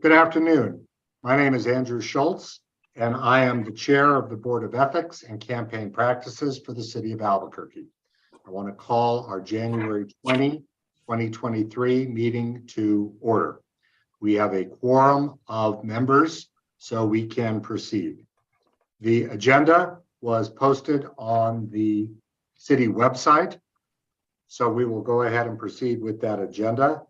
Good afternoon. My name is Andrew Schultz, and I am the chair of the Board of Ethics and Campaign Practices for the City of Albuquerque. I want to call our January 2023 meeting to order. We have a quorum of members, so we can proceed. The agenda was posted on the city website, so we will go ahead and proceed with that agenda.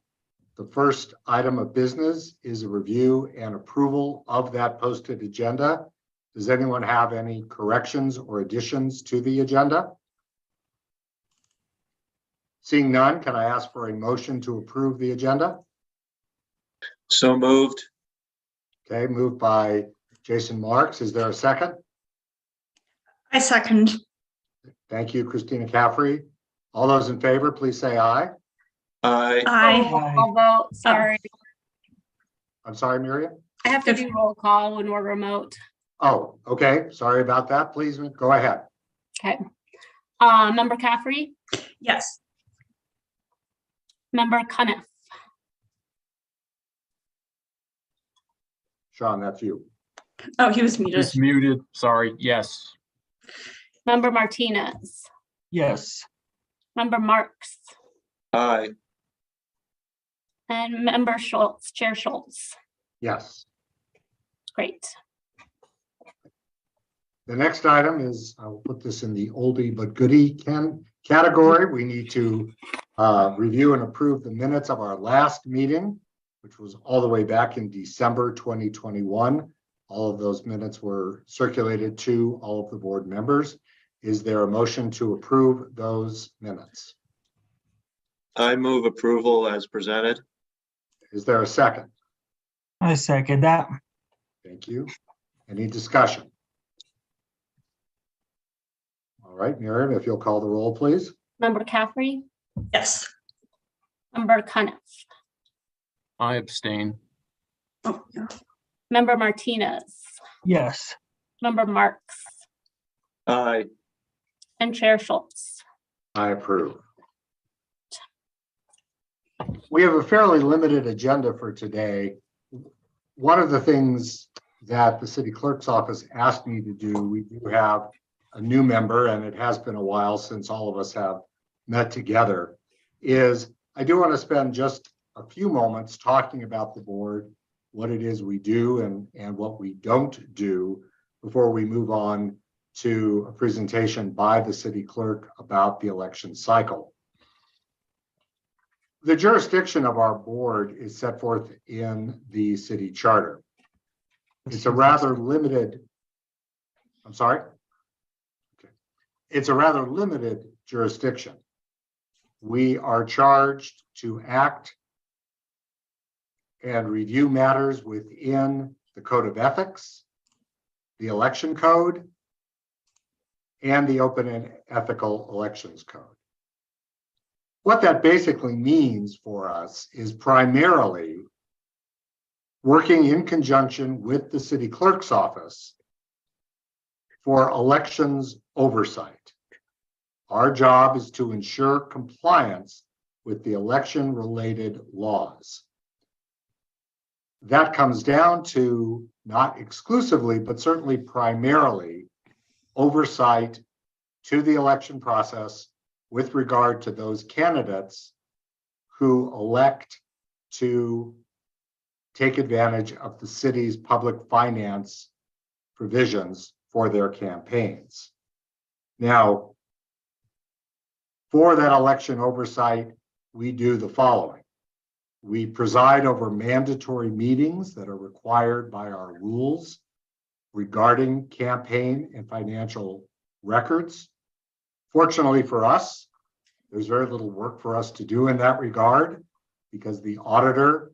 The first item of business is a review and approval of that posted agenda. Does anyone have any corrections or additions to the agenda? Seeing none, can I ask for a motion to approve the agenda? So moved. Okay, moved by Jason Marks. Is there a second? I second. Thank you, Christina Caffrey. All those in favor, please say aye. Aye. Aye. I'll vote, sorry. I'm sorry, Miriam? I have to do roll call when we're remote. Oh, okay. Sorry about that. Please go ahead. Okay. Member Caffrey, Yes. Member Cuniff, Sean, that's you. Oh, he was muted. Just muted, sorry, yes. Member Martinez, Yes. Member Marks, Aye. and Member Schultz, Chair Schultz. Yes. Great. The next item is, I'll put this in the oldie but goodie category. We need to review and approve the minutes of our last meeting, which was all the way back in December 2021. All of those minutes were circulated to all of the board members. Is there a motion to approve those minutes? I move approval as presented. Is there a second? I second that. Thank you. Any discussion? All right, Miriam, if you'll call the roll, please. Member Caffrey, Yes. Member Cuniff, I abstain. Oh, yeah. Member Martinez, Yes. Member Marks, Aye. and Chair Schultz. I approve. We have a fairly limited agenda for today. One of the things that the city clerk's office asked me to do, we do have a new member, and it has been a while since all of us have met together, is I do want to spend just a few moments talking about the board, what it is we do and what we don't do before we move on to a presentation by the city clerk about the election cycle. The jurisdiction of our board is set forth in the city charter. It's a rather limited, I'm sorry? Okay. It's a rather limited jurisdiction. We are charged to act and review matters within the Code of Ethics, the Election Code, and the Open and Ethical Elections Code. What that basically means for us is primarily working in conjunction with the city clerk's office for elections oversight. Our job is to ensure compliance with the election-related laws. That comes down to, not exclusively, but certainly primarily, oversight to the election process with regard to those candidates who elect to take advantage of the city's public finance provisions for their campaigns. Now, for that election oversight, we do the following. We preside over mandatory meetings that are required by our rules regarding campaign and financial records. Fortunately for us, there's very little work for us to do in that regard because the auditor,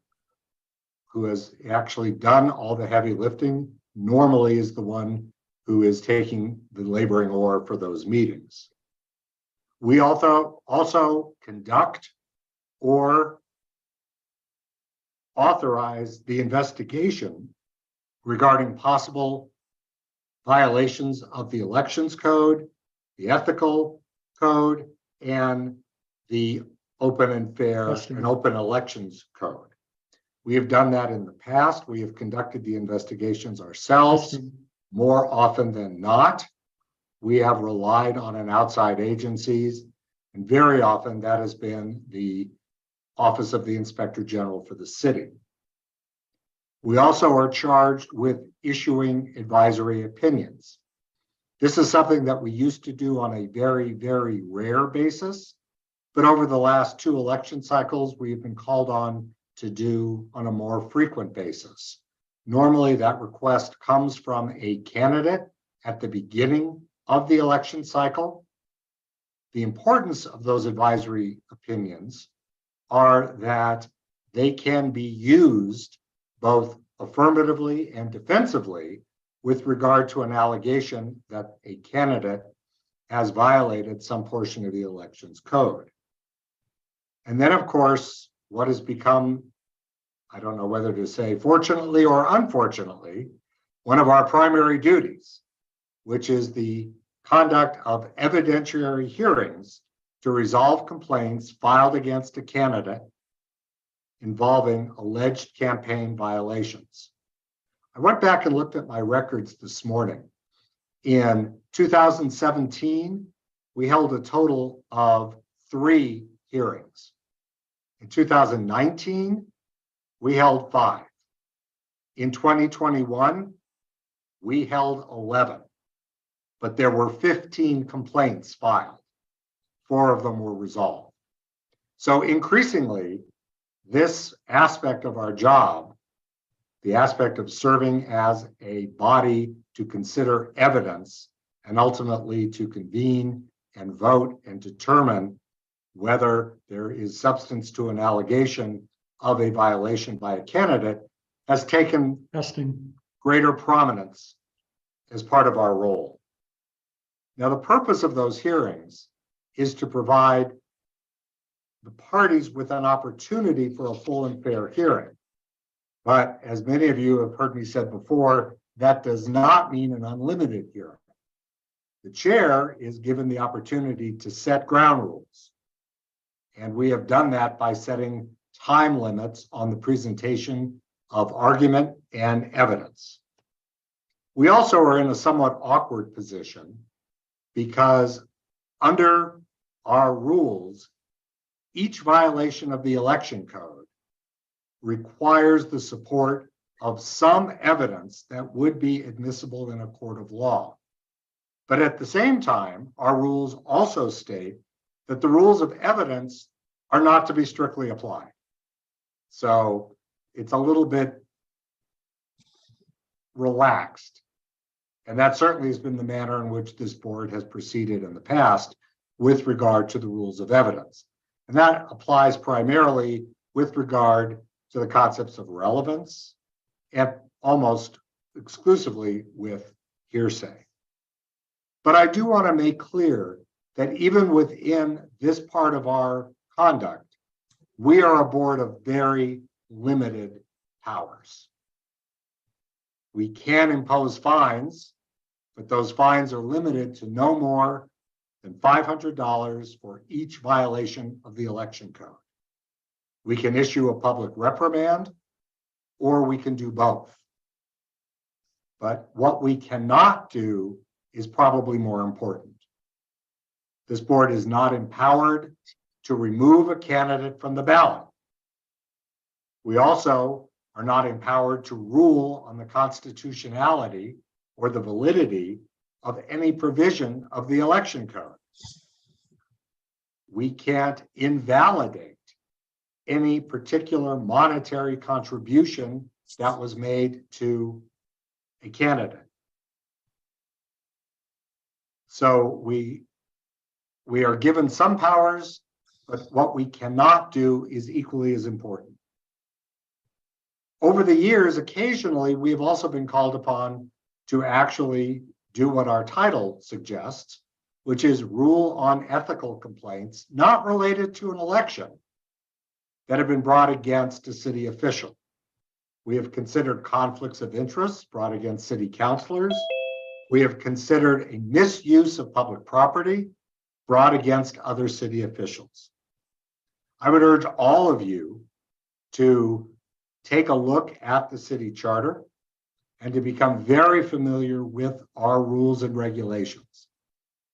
who has actually done all the heavy lifting, normally is the one who is taking the laboring oar for those meetings. We also conduct or authorize the investigation regarding possible violations of the Elections Code, the Ethical Code, and the Open and Fair and Open Elections Code. We have done that in the past. We have conducted the investigations ourselves more often than not. We have relied on an outside agencies, and very often that has been the Office of the Inspector General for the city. We also are charged with issuing advisory opinions. This is something that we used to do on a very, very rare basis, but over the last 2 election cycles, we've been called on to do on a more frequent basis. Normally, that request comes from a candidate at the beginning of the election cycle. The importance of those advisory opinions are that they can be used both affirmatively and defensively with regard to an allegation that a candidate has violated some portion of the elections code. And then, of course, what has become, I don't know whether to say fortunately or unfortunately, one of our primary duties, which is the conduct of evidentiary hearings to resolve complaints filed against a candidate involving alleged campaign violations. I went back and looked at my records this morning. In 2017, we held a total of 3 hearings. In 2019, we held 5. In 2021, we held 11, but there were 15 complaints filed. 4 of them were resolved. So increasingly, this aspect of our job, the aspect of serving as a body to consider evidence and ultimately to convene and vote and determine whether there is substance to an allegation of a violation by a candidate, has taken greater prominence as part of our role. Now, the purpose of those hearings is to provide the parties with an opportunity for a full and fair hearing. But as many of you have heard me said before, that does not mean an unlimited hearing. The chair is given the opportunity to set ground rules. And we have done that by setting time limits on the presentation of argument and evidence. We also are in a somewhat awkward position because under our rules, each violation of the election code requires the support of some evidence that would be admissible in a court of law. But at the same time, our rules also state that the rules of evidence are not to be strictly applied. So it's a little bit relaxed. And that certainly has been the manner in which this board has proceeded in the past with regard to the rules of evidence. And that applies primarily with regard to the concepts of relevance and almost exclusively with hearsay. But I do want to make clear that even within this part of our conduct, we are a board of very limited powers. We can impose fines, but those fines are limited to no more than $500 for each violation of the election code. We can issue a public reprimand, or we can do both. But what we cannot do is probably more important. This board is not empowered to remove a candidate from the ballot. We also are not empowered to rule on the constitutionality or the validity of any provision of the election code. We can't invalidate any particular monetary contribution that was made to a candidate. So we are given some powers, but what we cannot do is equally as important. Over the years, occasionally, we have also been called upon to actually do what our title suggests, which is rule on ethical complaints not related to an election that have been brought against a city official. We have considered conflicts of interest brought against city councilors. We have considered a misuse of public property brought against other city officials. I would urge all of you to take a look at the city charter and to become very familiar with our rules and regulations.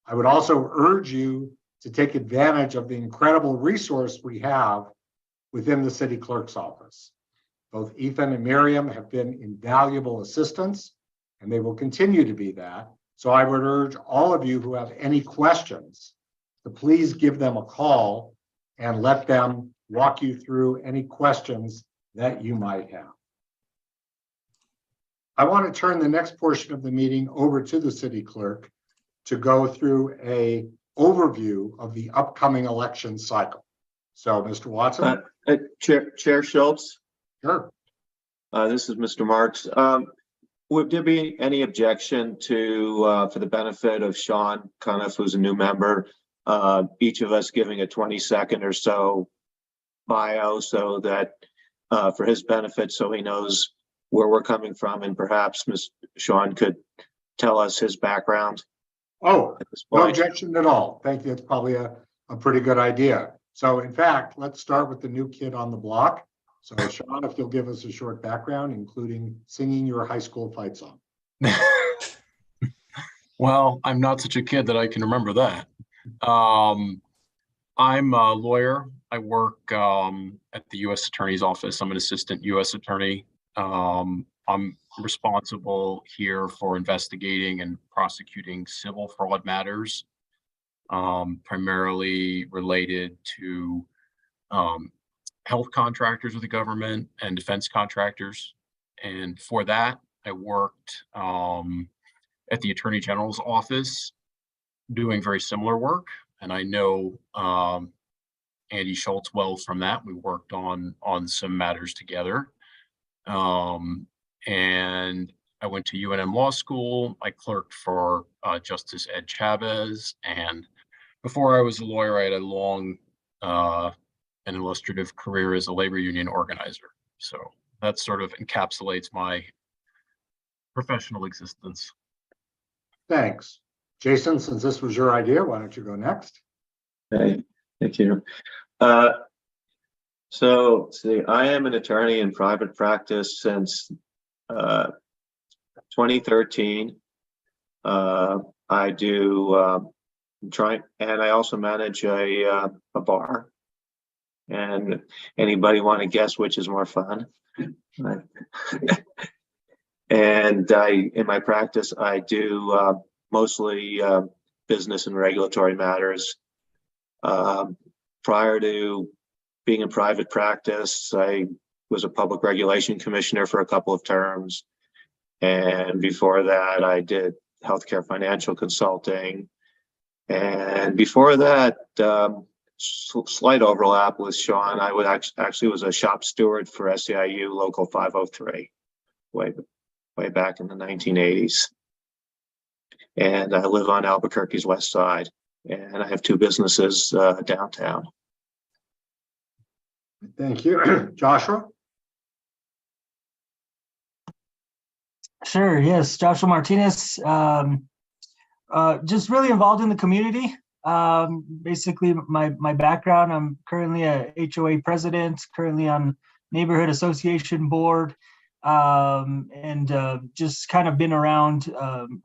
I would also urge you to take advantage of the incredible resource we have within the city clerk's office. Both Ethan and Miriam have been invaluable assistants, and they will continue to be that. So I would urge all of you who have any questions to please give them a call and let them walk you through any questions that you might have. I want to turn the next portion of the meeting over to the city clerk to go through an overview of the upcoming election cycle. So, Mr. Watson? Chair Schultz, Sure. this is Mr. Marks. Would there be any objection to, for the benefit of Sean Cuniff, who's a new member, each of us giving a 20-second or so bio so that for his benefit, so he knows where we're coming from, and perhaps Sean could tell us his background Oh, at this no point? objection at all. Thank you. It's probably a pretty good idea. So in fact, let's start with the new kid on the block. So Sean, if you'll give us a short background, including singing your high school fight song. Well, I'm not such a kid that I can remember that. I'm a lawyer. I work at the U.S. Attorney's Office. I'm an assistant U.S. attorney. I'm responsible here for investigating and prosecuting civil fraud matters, primarily related to health contractors with the government and defense contractors. And for that, I worked at the Attorney General's office doing very similar work. And I know Andy Schultz well from that. We worked on some matters together. And I went to UNM Law School. I clerked for Justice Ed Chavez. And before I was a lawyer, I had a long and illustrative career as a labor union organizer. So that sort of encapsulates my professional existence. Thanks. Jason, since this was your idea, why don't you go next? Okay, thank you. So see, I am an attorney in private practice since 2013. I do and I also manage a bar. And anybody want to guess which is more fun? And in my practice, I do mostly business and regulatory matters. Prior to being in private practice, I was a public regulation commissioner for a couple of terms. And before that, I did healthcare financial consulting. And before that, slight overlap with Sean, I would actually was a shop steward for SEIU Local 503 way back in the 1980s. And I live on Albuquerque's west side, and I have two businesses downtown. Thank you. Joshua? Sure, yes, Joshua Martinez, just really involved in the community. Basically, my background, I'm currently a HOA president, currently on neighborhood association board, and just kind of been around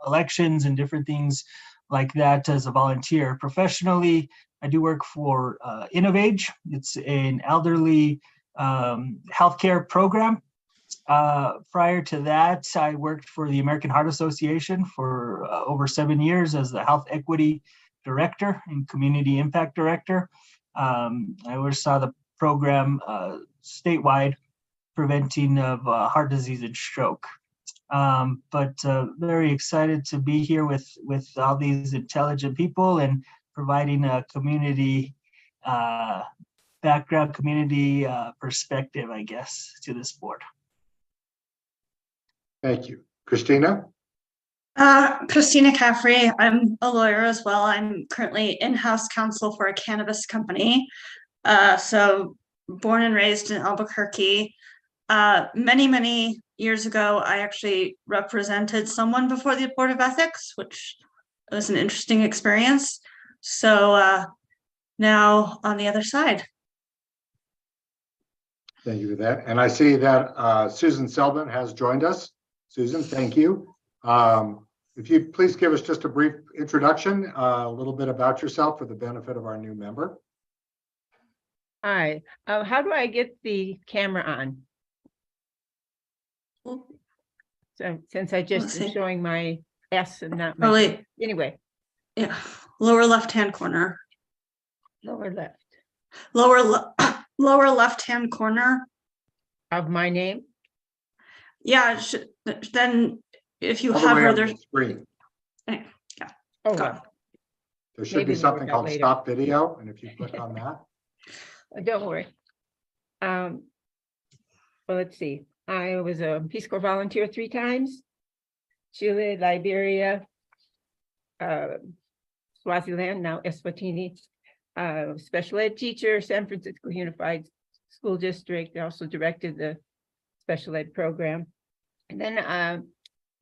elections and different things like that as a volunteer. Professionally, I do work for InnovAge. It's an elderly healthcare program. Prior to that, I worked for the American Heart Association for over 7 years as the Health Equity Director and Community Impact Director. I oversaw the program statewide, preventing of heart disease and stroke. But very excited to be here with all these intelligent people and providing a community background, community perspective, I guess, to this board. Thank you. Christina? Christina Caffrey. I'm a lawyer as well. I'm currently in-house counsel for a cannabis company. So born and raised in Albuquerque. Many years ago, I actually represented someone before the Board of Ethics, which was an interesting experience. So now on the other side. Thank you for that. And I see that Susan Selvin has joined us. Susan, thank you. If you please give us just a brief introduction, a little bit about yourself for the benefit of our new member. Hi, how do I get the camera on? So since I just Let's am see. showing my S and not my, Probably, anyway, yeah, lower left-hand corner, lower left lower left-hand corner. of my name. Yeah, then if you All the way hover, on the there's, screen. Oh, Got well, There should Maybe be we'll something work out called later. stop video. And if you click on that, don't worry. Well, let's see. I was a Peace Corps volunteer 3 times. Chile, Liberia, Swaziland, now Eswatini, special ed teacher, San Francisco Unified School District. I also directed the special ed program. And then I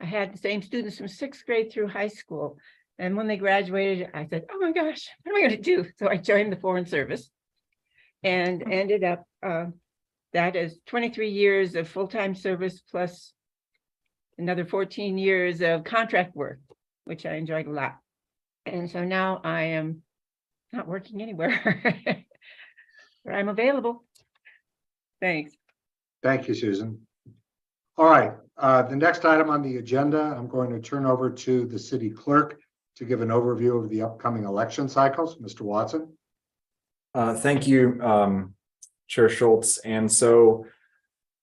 had the same students from 6th grade through high school. And when they graduated, I said, oh my gosh, what am I going to do? So I joined the Foreign Service and ended up, that is 23 years of full-time service plus another 14 years of contract work, which I enjoyed a lot. And so now I am not working anywhere, but I'm available. Thanks. thank you, Susan. All right, the next item on the agenda, I'm going to turn over to the city clerk to give an overview of the upcoming election cycles. Mr. Watson. Thank you, Chair Schultz. And so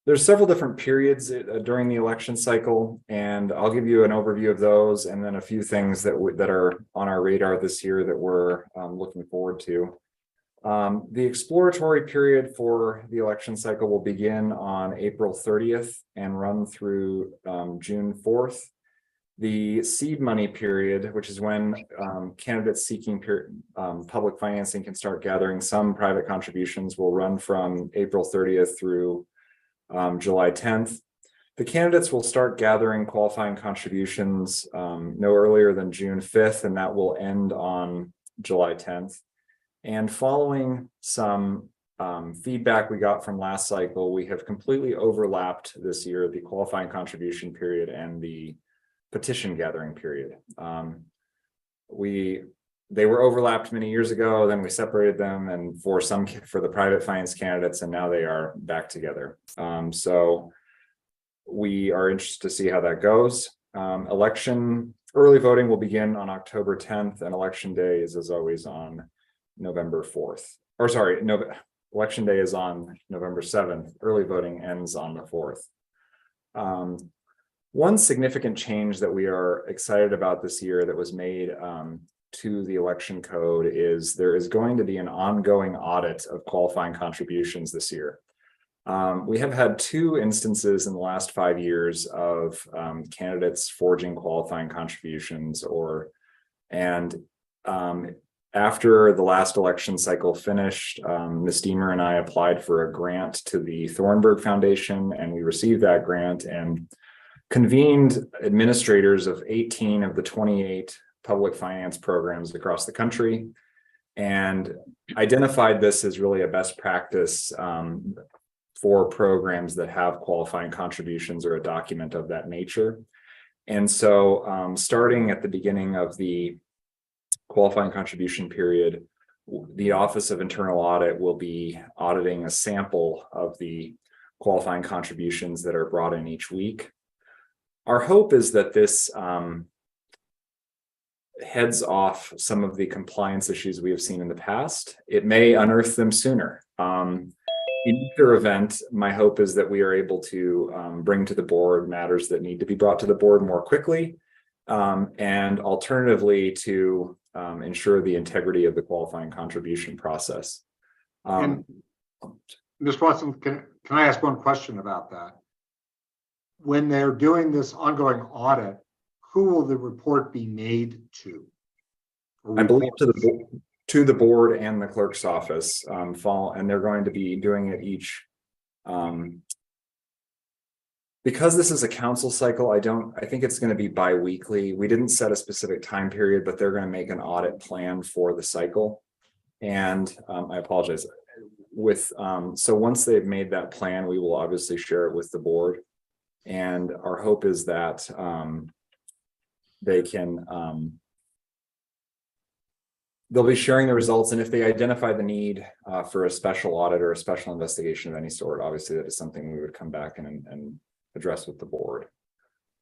there's several different periods during the election cycle, and I'll give you an overview of those and then a few things that are on our radar this year that we're looking forward to. The exploratory period for the election cycle will begin on April 30th and run through June 4th. The seed money period, which is when candidates seeking public financing can start gathering some private contributions, will run from April 30th through July 10th. The candidates will start gathering qualifying contributions no earlier than June 5th, and that will end on July 10th. And following some feedback we got from last cycle, we have completely overlapped this year the qualifying contribution period and the petition gathering period. They were overlapped many years ago, then we separated them, and for the private finance candidates, and now they are back together. So we are interested to see how that goes. Early voting will begin on October 10th, and election day is, as always, on November 4th. Or sorry, election day is on November 7th. Early voting ends on the 4th. One significant change that we are excited about this year that was made to the election code is there is going to be an ongoing audit of qualifying contributions this year. We have had 2 instances in the last 5 years of candidates forging qualifying contributions after the last election cycle finished, Ms. Deemer and I applied for a grant to the Thornburg Foundation, and we received that grant and convened administrators of 18 of the 28 public finance programs across the country and identified this as really a best practice for programs that have qualifying contributions or a document of that nature. And so starting at the beginning of the qualifying contribution period, the Office of Internal Audit will be auditing a sample of the qualifying contributions that are brought in each week. Our hope is that this heads off some of the compliance issues we have seen in the past. It may unearth them sooner. In either event, my hope is that we are able to bring to the board matters that need to be brought to the board more quickly, and alternatively to ensure the integrity of the qualifying contribution process. And Ms. Watson, can I ask one question about that? When they're doing this ongoing audit, who will the report be made to? I believe to the board and the clerk's office, and they're going to be doing it each. Because this is a council cycle, I think it's going to be bi-weekly. We didn't set a specific time period, but they're going to make an audit plan for the cycle. And I apologize. so once they've made that plan, we will obviously share it with the board. And our hope is that they can they'll be sharing the results, and if they identify the need for a special audit or a special investigation of any sort, obviously that is something we would come back and address with the board.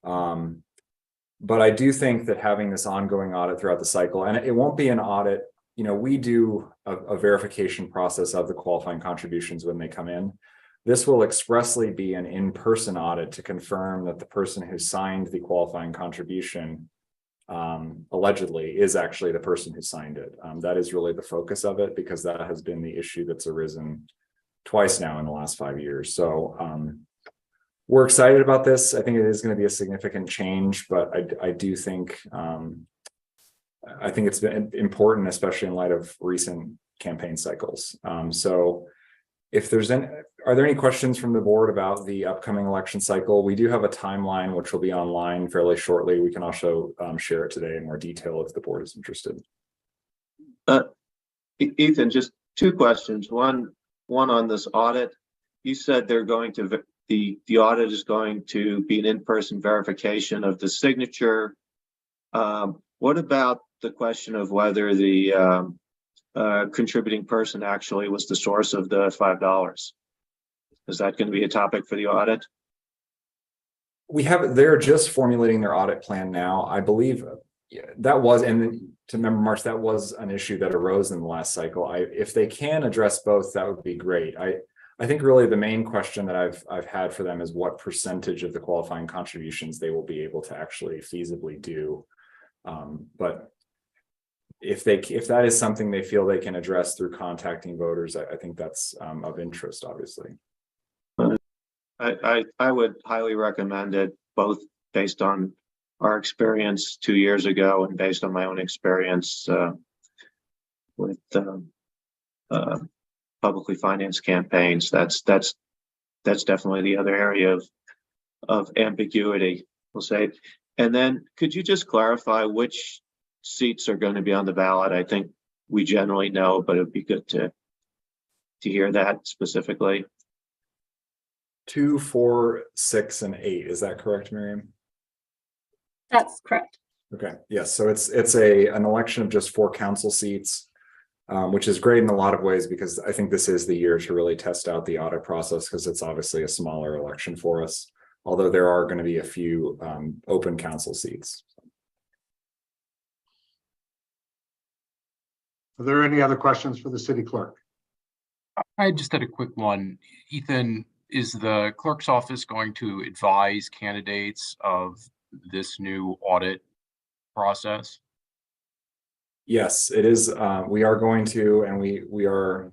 But I do think that having this ongoing audit throughout the cycle, and it won't be an audit, we do a verification process of the qualifying contributions when they come in. This will expressly be an in-person audit to confirm that the person who signed the qualifying contribution allegedly is actually the person who signed it. That is really the focus of it, because that has been the issue that's arisen twice now in the last 5 years. So we're excited about this. I think it is going to be a significant change, but I do think I think it's been important, especially in light of recent campaign cycles. So if there's are there any questions from the board about the upcoming election cycle? We do have a timeline, which will be online fairly shortly. We can also share it today in more detail if the board is interested. Ethan, just two questions. One on this audit. You said they're going to, the audit is going to be an in-person verification of the signature. What about the question of whether the contributing person actually was the source of the $5? Is that going to be a topic for the audit? They're just formulating their audit plan now. I believe that was, and to Member March, that was an issue that arose in the last cycle. If they can address both, that would be great. I think really the main question that I've had for them is what percentage of the qualifying contributions they will be able to actually feasibly do. But if that is something they feel they can address through contacting voters, I think that's of interest, obviously. I would highly recommend it, both based on our experience 2 years ago and based on my own experience with publicly financed campaigns. That's definitely the other area of ambiguity, we'll say. And then could you just clarify which seats are going to be on the ballot? I think we generally know, but it'd be good to hear that specifically. 2, 4, 6, and 8. Is that correct, Miriam? That's correct. Okay. Yes. So it's an election of just 4 council seats, which is great in a lot of ways, because I think this is the year to really test out the audit process, because it's obviously a smaller election for us, although there are going to be a few open council seats. Are there any other questions for the city clerk? I just had a quick one. Ethan, is the clerk's office going to advise candidates of this new audit process? Yes, it is. We are going to, and we're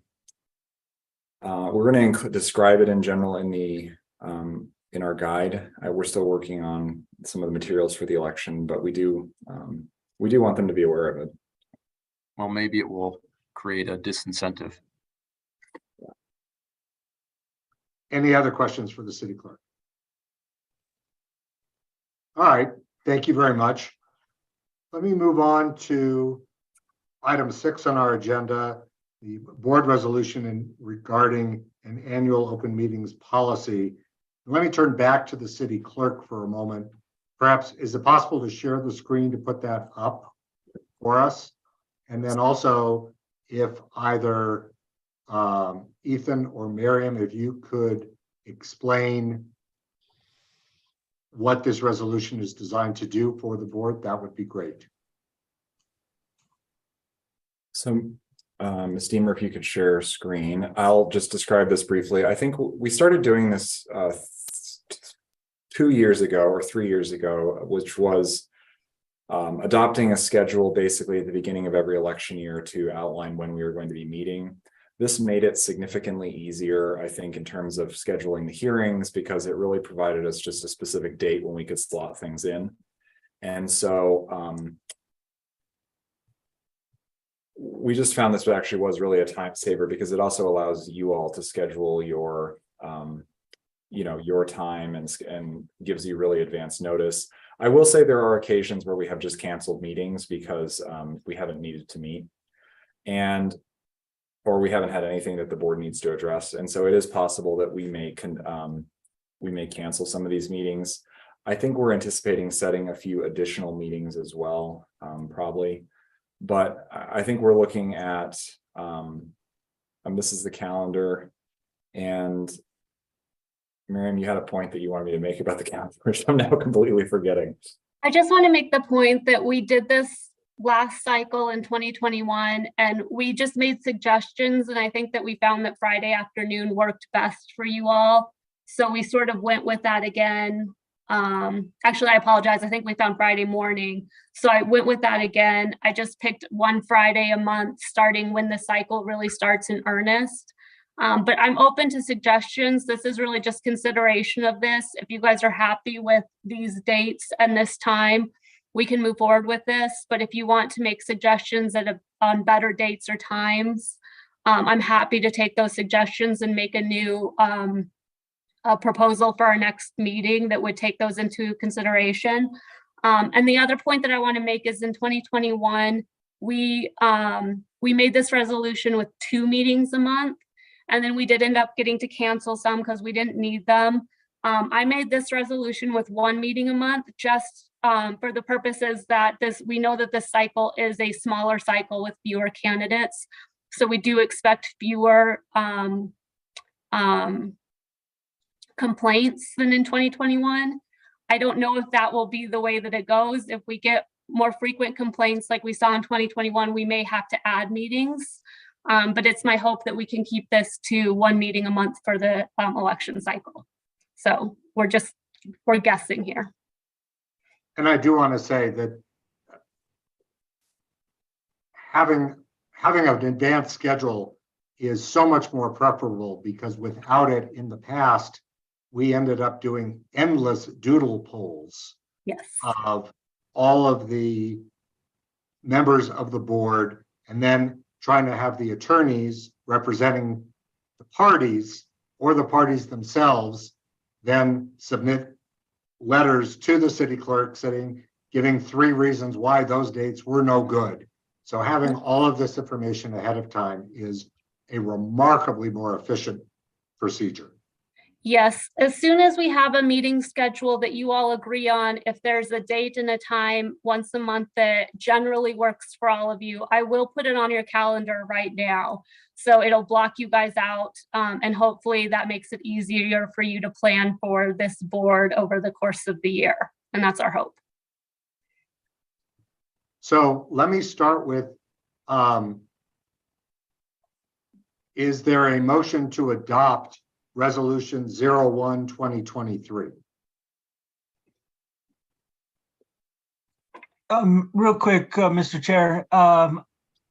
going to describe it in general in the in our guide. We're still working on some of the materials for the election, but we do want them to be aware of it. Well, maybe it will create a disincentive. Any other questions for the city clerk? All right, thank you very much. Let me move on to item 6 on our agenda, the board resolution regarding an annual open meetings policy. Let me turn back to the city clerk for a moment. Perhaps, is it possible to share the screen to put that up for us? And then also, if either Ethan or Miriam, if you could explain what this resolution is designed to do for the board, that would be great. So, Ms. Deemer, if you could share screen, I'll just describe this briefly. I think we started doing this 2 years ago or 3 years ago, which was adopting a schedule basically at the beginning of every election year to outline when we were going to be meeting. This made it significantly easier, I think, in terms of scheduling the hearings, because it really provided us just a specific date when we could slot things in. And so we just found this actually was really a time saver, because it also allows you all to schedule your your time and gives you really advanced notice. I will say there are occasions where we have just canceled meetings because we haven't needed to meet. And or we haven't had anything that the board needs to address. And so it is possible that we may cancel some of these meetings. I think we're anticipating setting a few additional meetings as well, probably. But I think we're looking at, this is the calendar, and Miriam, you had a point that you wanted me to make about the calendar, which I'm now completely forgetting. I just want to make the point that we did this last cycle in 2021, and we just made suggestions. And I think that we found that Friday afternoon worked best for you all. So we sort of went with that again. Actually, I apologize. I think we found Friday morning. So I went with that again. I just picked one Friday a month, starting when the cycle really starts in earnest. But I'm open to suggestions. This is really just consideration of this. If you guys are happy with these dates and this time, we can move forward with this. But if you want to make suggestions on better dates or times, I'm happy to take those suggestions and make a new a proposal for our next meeting that would take those into consideration. And the other point that I want to make is in 2021, we made this resolution with 2 meetings a month, and then we did end up getting to cancel some because we didn't need them. I made this resolution with 1 meeting a month, just for the purposes that we know that this cycle is a smaller cycle with fewer candidates. So we do expect fewer complaints than in 2021. I don't know if that will be the way that it goes. If we get more frequent complaints like we saw in 2021, we may have to add meetings. But it's my hope that we can keep this to 1 meeting a month for the election cycle. So we're guessing here. And I do want to say that having an advanced schedule is so much more preferable, because without it in the past, we ended up doing endless doodle polls Yes. of all of the members of the board, and then trying to have the attorneys representing the parties or the parties themselves then submit letters to the city clerk giving 3 reasons why those dates were no good. So having all of this information ahead of time is a remarkably more efficient procedure. Yes, as soon as we have a meeting schedule that you all agree on, if there's a date and a time once a month that generally works for all of you, I will put it on your calendar right now. So it'll block you guys out, and hopefully that makes it easier for you to plan for this board over the course of the year. And that's our hope. So let me start with, is there a motion to adopt Resolution 01-2023? Real quick, Mr. Chair,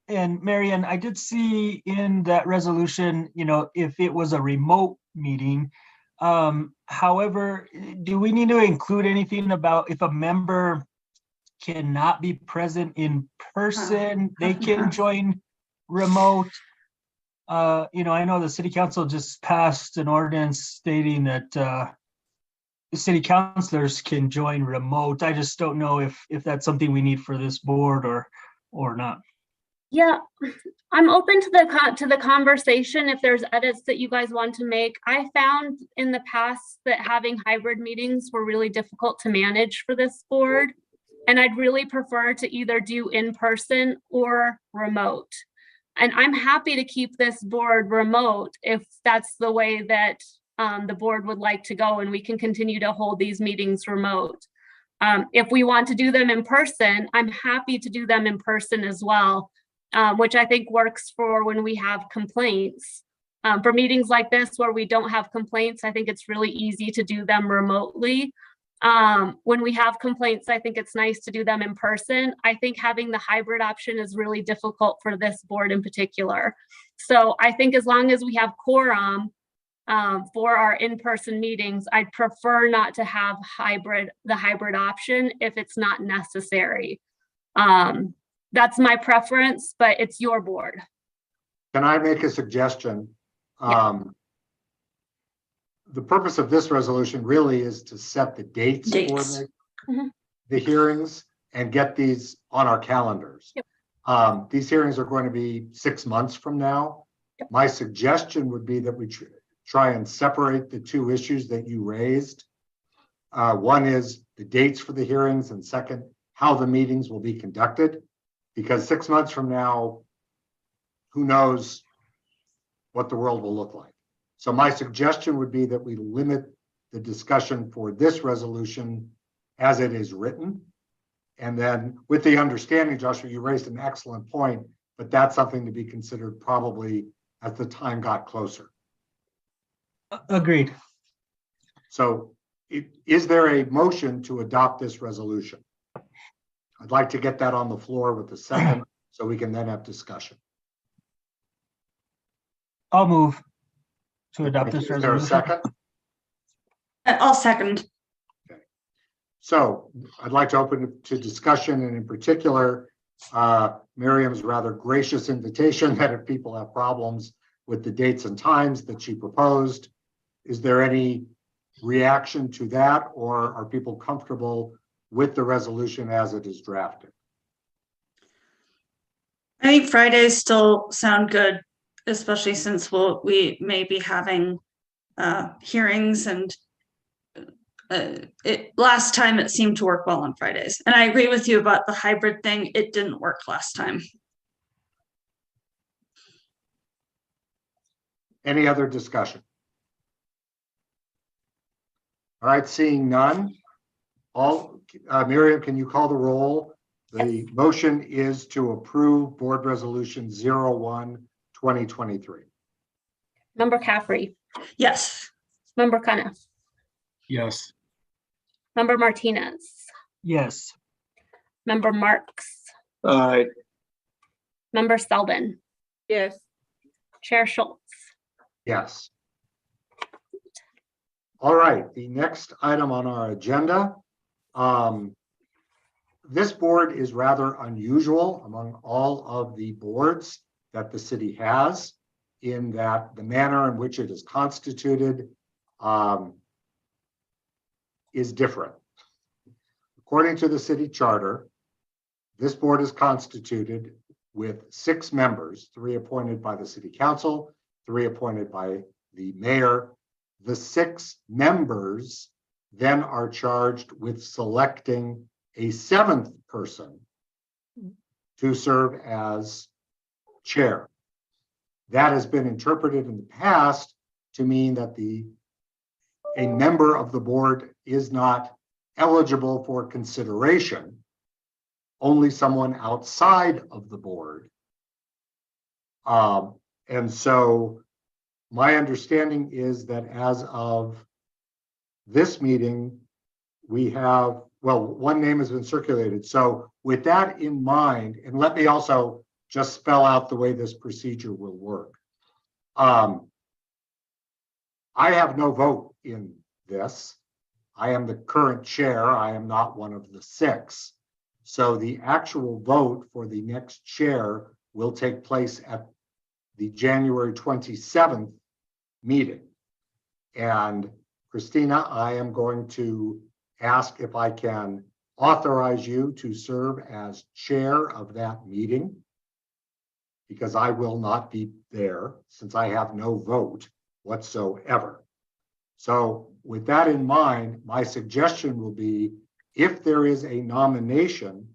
and Marian, I did see in that resolution, if it was a remote meeting. However, do we need to include anything about if a member cannot be present in person, they can join remote? I know the city council just passed an ordinance stating that the city councilors can join remote. I just don't know if that's something we need for this board or not. Yeah, I'm open to the conversation if there's edits that you guys want to make. I found in the past that having hybrid meetings were really difficult to manage for this board. And I'd really prefer to either do in person or remote. And I'm happy to keep this board remote if that's the way that the board would like to go, and we can continue to hold these meetings remote. If we want to do them in person, I'm happy to do them in person as well, which I think works for when we have complaints. For meetings like this where we don't have complaints, I think it's really easy to do them remotely. When we have complaints, I think it's nice to do them in person. I think having the hybrid option is really difficult for this board in particular. So I think as long as we have quorum for our in-person meetings, I'd prefer not to have the hybrid option if it's not necessary. That's my preference, but it's your board. Can I make a suggestion? Yeah. The purpose of this resolution really is to set the dates. For the hearings and get these on our calendars. Yep. These hearings are going to be 6 months from now. My suggestion would be that we try and separate the two issues that you raised. One is the dates for the hearings, and second, how the meetings will be conducted. Because 6 months from now, who knows what the world will look like. So my suggestion would be that we limit the discussion for this resolution as it is written. And then with the understanding, Joshua, you raised an excellent point, but that's something to be considered probably as the time got closer. Agreed. So is there a motion to adopt this resolution? I'd like to get that on the floor with the second so we can then have discussion. I'll move to adopt this Is there a resolution. second? I'll second. So I'd like to open it to discussion, and in particular, Miriam's rather gracious invitation that if people have problems with the dates and times that she proposed, is there any reaction to that, or are people comfortable with the resolution as it is drafted? I think Fridays still sound good, especially since we may be having hearings, and last time it seemed to work well on Fridays. And I agree with you about the hybrid thing. It didn't work last time. Any other discussion? All right, seeing none. Miriam, can you call the roll? The motion is to approve Board Resolution 01-2023. Member Caffrey, Yes. Member Cuniff, Yes. Member Martinez, Yes. Member Marks, Aye. Member Selvin, Yes. Chair Schultz. Yes. All right, the next item on our agenda. This board is rather unusual among all of the boards that the city has, in that the manner in which it is constituted is different. According to the city charter, this board is constituted with 6 members, 3 appointed by the city council, 3 appointed by the mayor. The 6 members then are charged with selecting a 7th person to serve as chair. That has been interpreted in the past to mean that a member of the board is not eligible for consideration. Only someone outside of the board. And so my understanding is that as of this meeting, we have, well, one name has been circulated. So with that in mind, and let me also just spell out the way this procedure will work. I have no vote in this. I am the current chair. I am not one of the 6. So the actual vote for the next chair will take place at the January 27th meeting. And Christina, I am going to ask if I can authorize you to serve as chair of that meeting, because I will not be there since I have no vote whatsoever. So with that in mind, my suggestion will be, if there is a nomination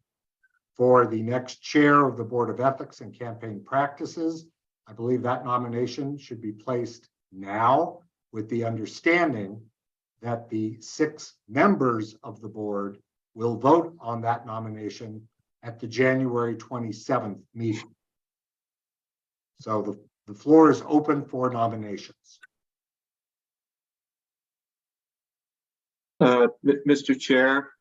for the next chair of the Board of Ethics and Campaign Practices, I believe that nomination should be placed now, with the understanding that the 6 members of the board will vote on that nomination at the January 27th meeting. So the floor is open for nominations. Mr. Chair,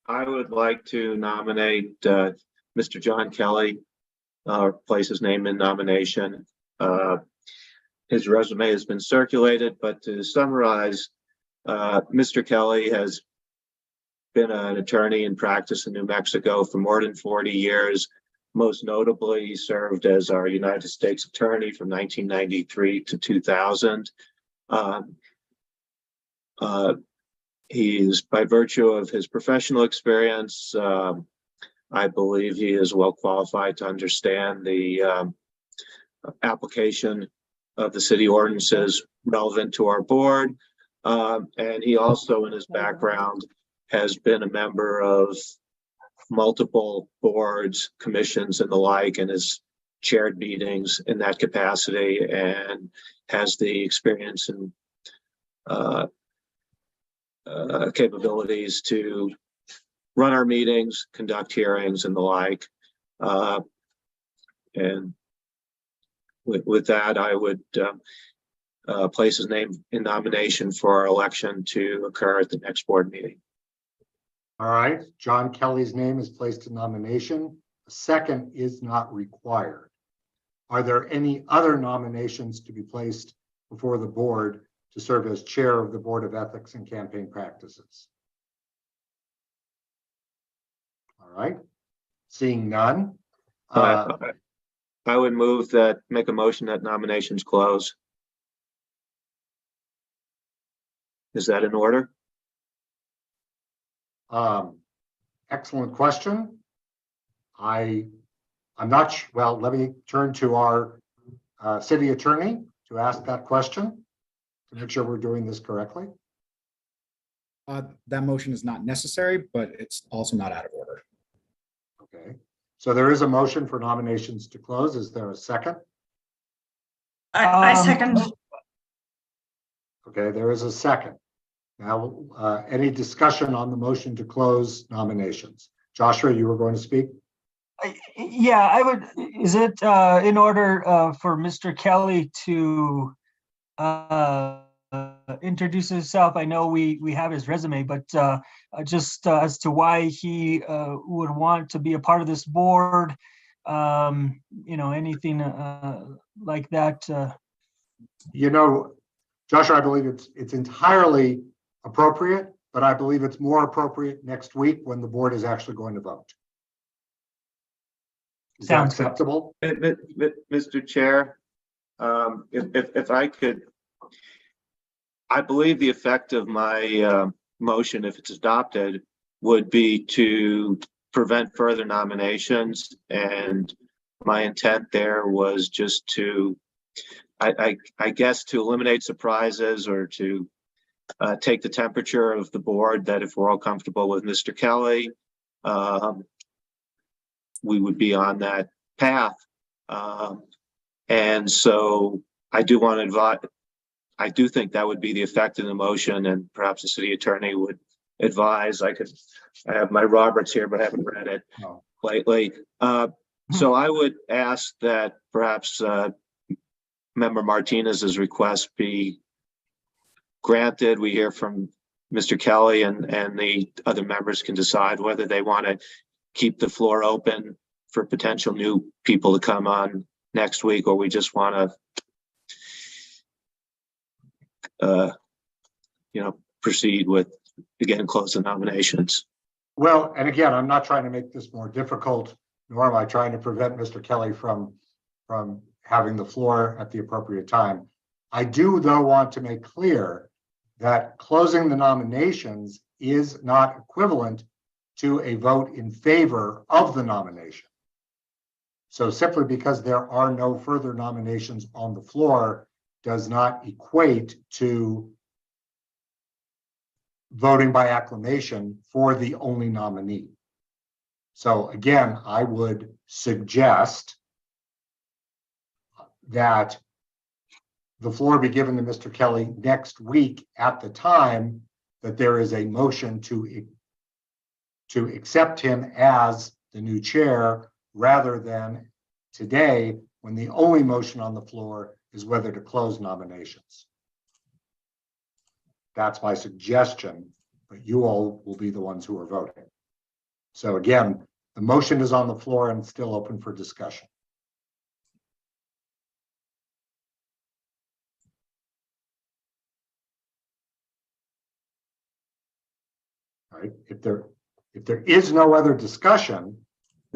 I would like to nominate Mr. John Kelly, place his name in nomination. His resume has been circulated, but to summarize, Mr. Kelly has been an attorney in practice in New Mexico for more than 40 years. Most notably, he served as our United States Attorney from 1993 to 2000. He's, by virtue of his professional experience, I believe he is well qualified to understand the application of the city ordinances relevant to our board. And he also, in his background, has been a member of multiple boards, commissions, and the like, and has chaired meetings in that capacity, and has the experience and capabilities to run our meetings, conduct hearings, and the like. And with that, I would place his name in nomination for our election to occur at the next board meeting. All right, John Kelly's name is placed in nomination. A second is not required. Are there any other nominations to be placed before the board to serve as chair of the Board of Ethics and Campaign Practices? All right, seeing none. I would move that, make a motion that nominations close. Is that in order? Excellent question. I'm not, well, let me turn to our city attorney to ask that question to make sure we're doing this correctly. That motion is not necessary, but it's also not out of order. Okay, so there is a motion for nominations to close. Is there a second? I second. Okay, there is a second. Now, any discussion on the motion to close nominations? Joshua, you were going to speak? Yeah, I would, is it in order for Mr. Kelly to introduce himself? I know we have his resume, but just as to why he would want to be a part of this board, anything like that. You know, Joshua, I believe it's entirely appropriate, but I believe it's more appropriate next week when the board is actually going to vote. Is that acceptable? Mr. Chair, if I could, I believe the effect of my motion, if it's adopted, would be to prevent further nominations. And my intent there was just to, I guess, to eliminate surprises or to take the temperature of the board, that if we're all comfortable with Mr. Kelly, we would be on that path. And so I do want to advise, I do think that would be the effect of the motion, and perhaps the city attorney would advise. I have my Roberts here, but I haven't read it lately. So I would ask that perhaps Member Martinez's request be granted. We hear from Mr. Kelly, and the other members can decide whether they want to keep the floor open for potential new people to come on next week, or we just want to, proceed with, again, close the nominations. Well, and again, I'm not trying to make this more difficult, nor am I trying to prevent Mr. Kelly from having the floor at the appropriate time. I do, though, want to make clear that closing the nominations is not equivalent to a vote in favor of the nomination. So simply because there are no further nominations on the floor does not equate to voting by acclamation for the only nominee. So again, I would suggest that the floor be given to Mr. Kelly next week at the time that there is a motion to accept him as the new chair, rather than today when the only motion on the floor is whether to close nominations. That's my suggestion, but you all will be the ones who are voting. So again, the motion is on the floor and still open for discussion. All right, if there is no other discussion,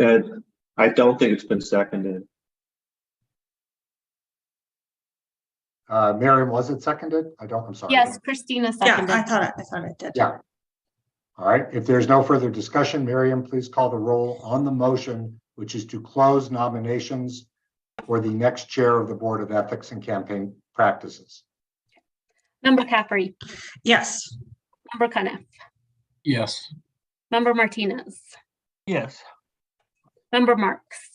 And I don't think it's been seconded. Miriam, was it seconded? I'm sorry. Yes, Christina Yeah, seconded. I thought it did. Yeah. All right, if there's no further discussion, Miriam, please call the roll on the motion, which is to close nominations for the next chair of the Board of Ethics and Campaign Practices? Member Caffrey, Yes. Member Cuniff, Yes. Member Martinez, Yes. Member Marks,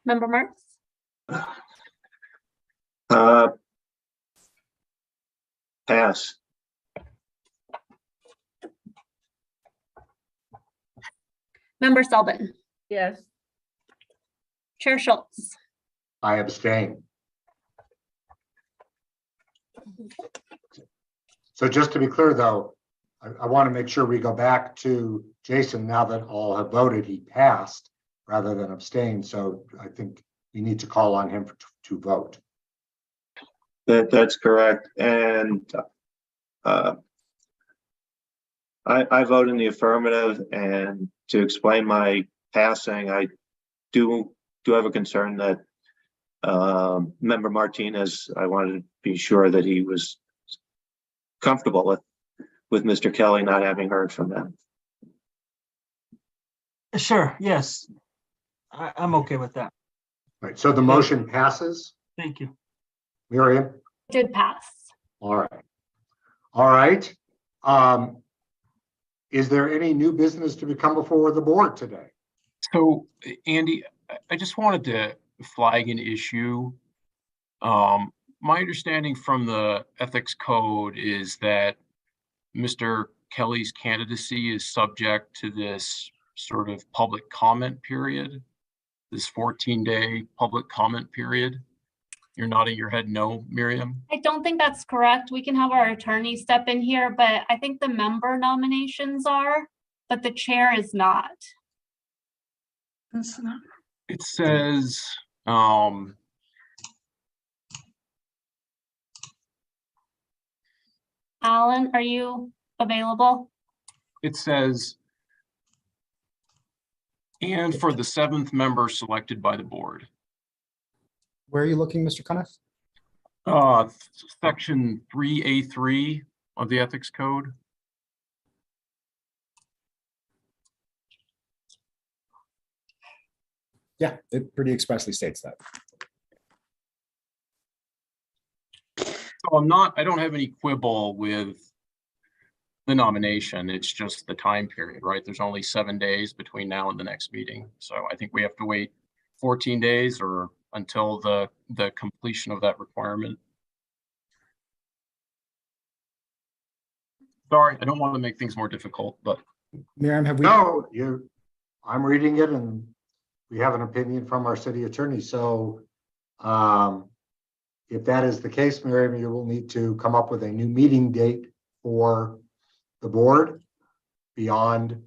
Member Marks, Pass. Member Selvin, Yes. Chair Schultz. I abstain. So just to be clear, though, I want to make sure we go back to Jason now that all have voted, he passed rather than abstain. So I think we need to call on him to vote. That's correct. And I vote in the affirmative, and to explain my passing, I do have a concern that Member Martinez, I wanted to be sure that he was comfortable with Mr. Kelly not having heard from him. Sure, yes. I'm okay with that. Right, so the motion passes. Thank you. Miriam? Did pass. All right. All right. Is there any new business to become before the board today? So, Andy, I just wanted to flag an issue. My understanding from the ethics code is that Mr. Kelly's candidacy is subject to this sort of public comment period, this 14-day public comment period. You're nodding your head no, Miriam? I don't think that's correct. We can have our attorney step in here, but I think the member nominations are, but the chair is not. That's not- It says, Alan, are you available? it says, and for the 7th member selected by the board. Where are you looking, Mr. Cuniff? Section 3A3 of the ethics code. Yeah, it pretty expressly states that. So I don't have any quibble with the nomination. It's just the time period, right? There's only 7 days between now and the next meeting. So I think we have to wait 14 days or until the completion of that requirement. Sorry, I don't want to make things more difficult, but Miriam, have we? No, I'm reading it and we have an opinion from our city attorney. So if that is the case, Miriam, you will need to come up with a new meeting date for the board beyond.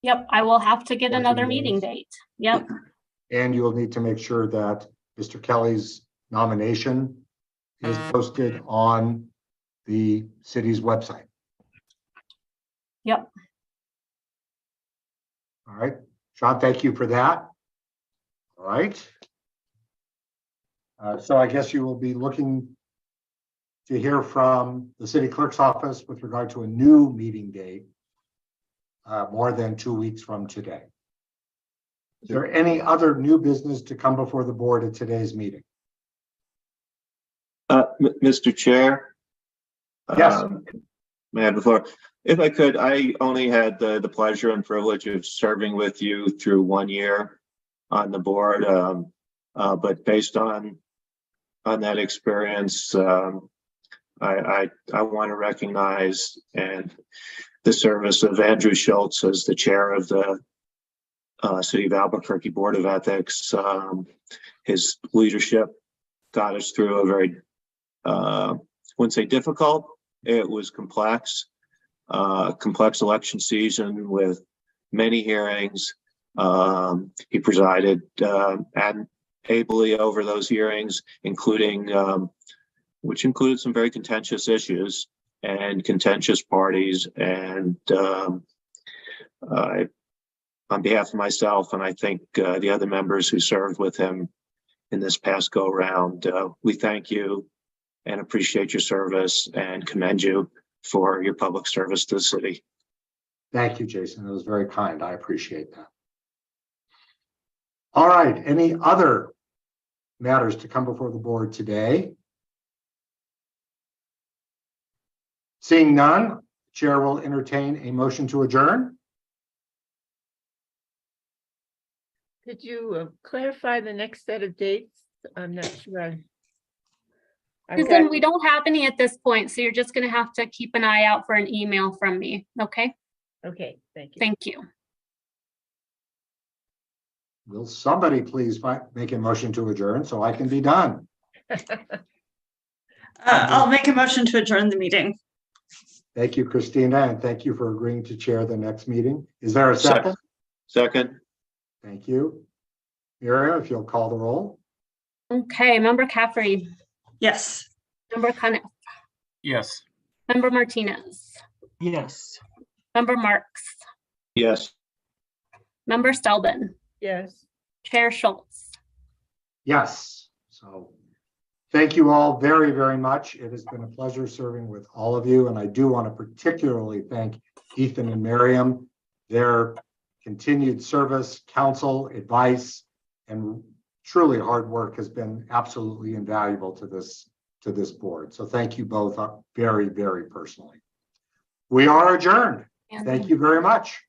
Yep, I will have to get 14 another meeting days. date. Yep, And you will need to make sure that Mr. Kelly's nomination is posted on the city's website. yep. All right, Sean, thank you for that. All right. So I guess you will be looking to hear from the city clerk's office with regard to a new meeting date more than 2 weeks from today. Is there any other new business to come before the board at today's meeting? Mr. Chair? Yes. May I have the floor? If I could, I only had the pleasure and privilege of serving with you through 1 year on the board. But based on that experience, I want to recognize and the service of Andrew Schultz as the chair of the City of Albuquerque Board of Ethics. His leadership got us through a very, wouldn't say difficult, it was complex election season with many hearings. He presided ably over those hearings, which included some very contentious issues and contentious parties. And on behalf of myself, and I think the other members who served with him in this past go round, we thank you and appreciate your service and commend you for your public service to the city. Thank you, Jason. That was very kind. I appreciate that. All right, any other matters to come before the board today? Seeing none, Chair will entertain a motion to adjourn. Could you clarify the next set of dates? I'm not sure. I've Susan, got- we don't have any at this point, so you're just gonna have to keep an eye out for an email from me, okay? Okay, thank you. Thank you. Will somebody please make a motion to adjourn so I can be done? I'll make a motion to adjourn the meeting. Thank you, Christina, and thank you for agreeing to chair the next meeting. Is there a second? Second, Thank you. Miriam, if you'll call the roll. Okay, Member Caffrey, Yes. Member Cuniff, Yes. Member Martinez, Yes. Member Marks, yes. Member Stelben, Yes. Chair Schultz. Yes, so thank you all very, very much. It has been a pleasure serving with all of you, and I do want to particularly thank Ethan and Miriam. Their continued service, counsel, advice, and truly hard work has been absolutely invaluable to this board. So thank you both very, very personally. We are adjourned. Thank you very much.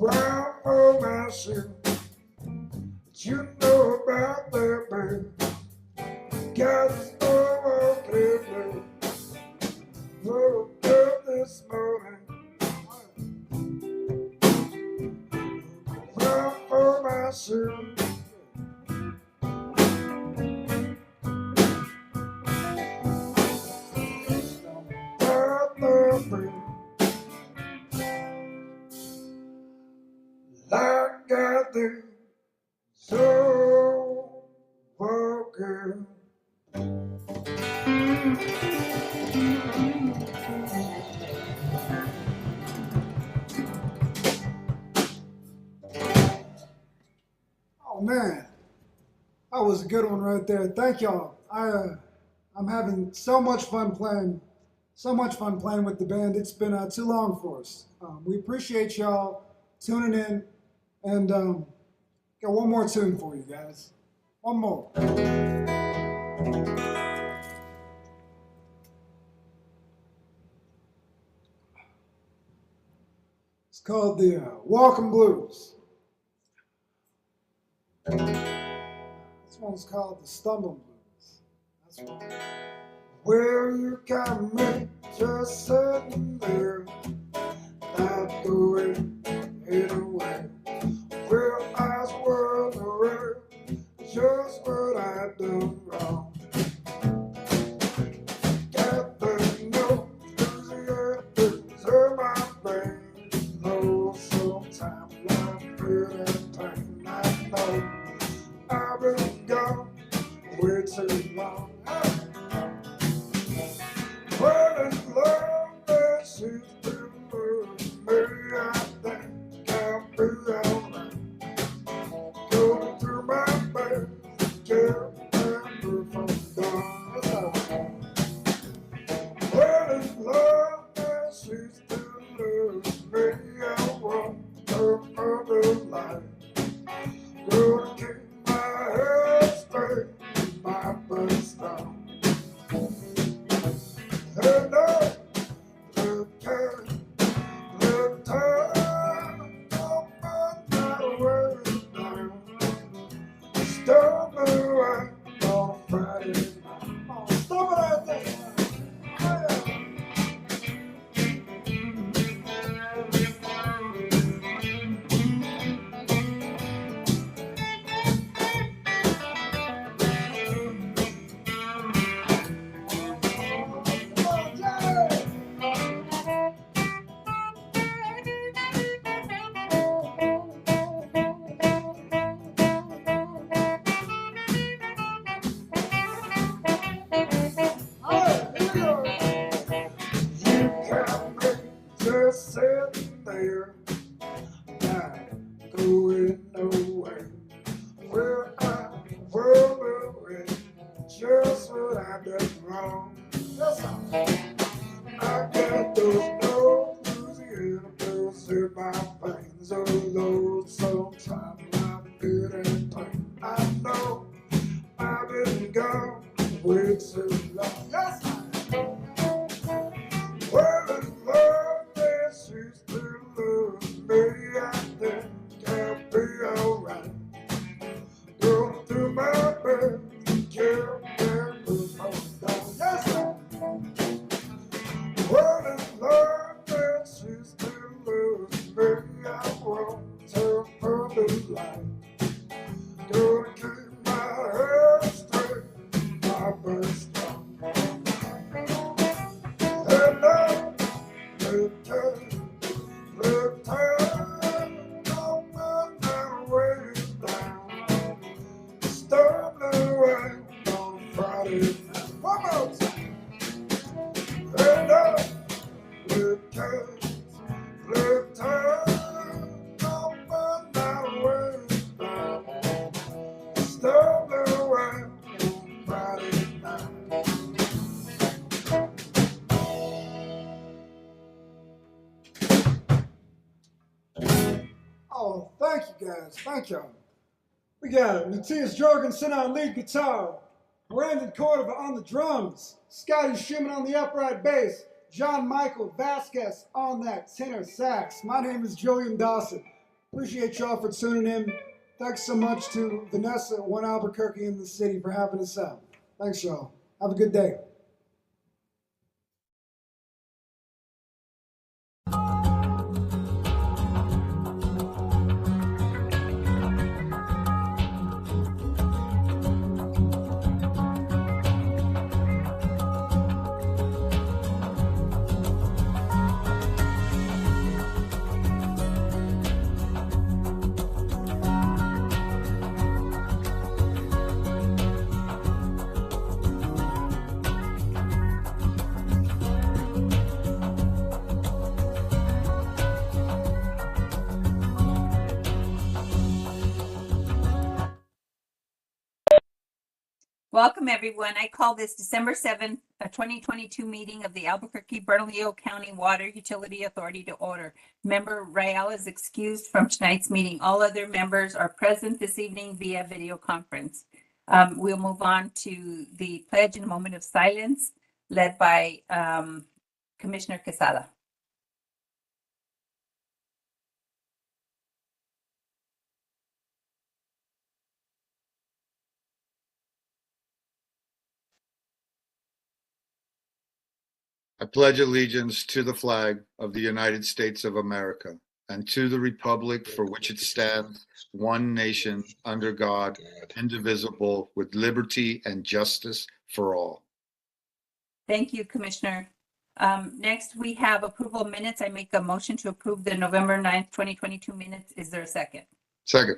Well, oh, my shit. You know about that, baby. Got this over clear. Woke up this morning. Well, oh, my shit. Like I do, so broken. Oh man, that was a good one right there. Thank y'all. I'm having so much fun playing with the band. It's been too long for us. We appreciate y'all tuning in, and got one more tune for you guys. One more. It's called the Walking Blues. This one's called the Stumbling Blues. That's right. Where you got me just sitting there, not going anywhere. Where eyes were aware, just what I done wrong. Got the no deserve my brain. Though sometimes I'm good at pain. I know I've been gone way too long. Well, it's love that she's been losing me. I think I'll be alright. Going through my bed, can't remember from dawn. Well, it's love that she's been losing me. I want her other life. Gonna keep my head straight, my best on. And I look time, oh my way down. Stop me right on Friday night. Oh, stop it right there. Just sitting there, not going nowhere. Where I were away, just what I done wrong. I got those no Louisiana bills in my veins. Oh Lord, sometimes I'm good at pain. I know I've been gone way too long. Yes, well, it's love that she's still loving me. I think I'll be alright. Going through my bed, can't remember from down. Yes, sir. Well, it's love that she's still loving me. I want her further life. Gonna keep my head straight, my best on. And I look time, on my way down. Stumbling away on Friday night. One more time. And I look time, on my way down. Stumbling away on Friday night. Oh, thank you guys. Thank y'all. We got Matthias Jorgensen on lead guitar, Brandon Cordova on the drums, Scotty Schumann on the upright bass, John Michael Vasquez on that tenor sax. My name is Julian Dawson. Appreciate y'all for tuning in. Thanks so much to Vanessa at One Albuquerque in the city for having us out. Thanks, y'all. Have a good day. Welcome, everyone. I call this December 7th, 2022 meeting of the Albuquerque Bernalillo County Water Utility Authority to order. Member Rael is excused from tonight's meeting. All other members are present this evening via video conference. We'll move on to the pledge in a moment of silence led by Commissioner Quesada. I pledge allegiance to the flag of the United States of America and to the republic for which it stands, one nation, under God, indivisible, with liberty and justice for all. Thank you, Commissioner. Next, we have approval of minutes. I make a motion to approve the November 9th, 2022 minutes. Is there a second? Second.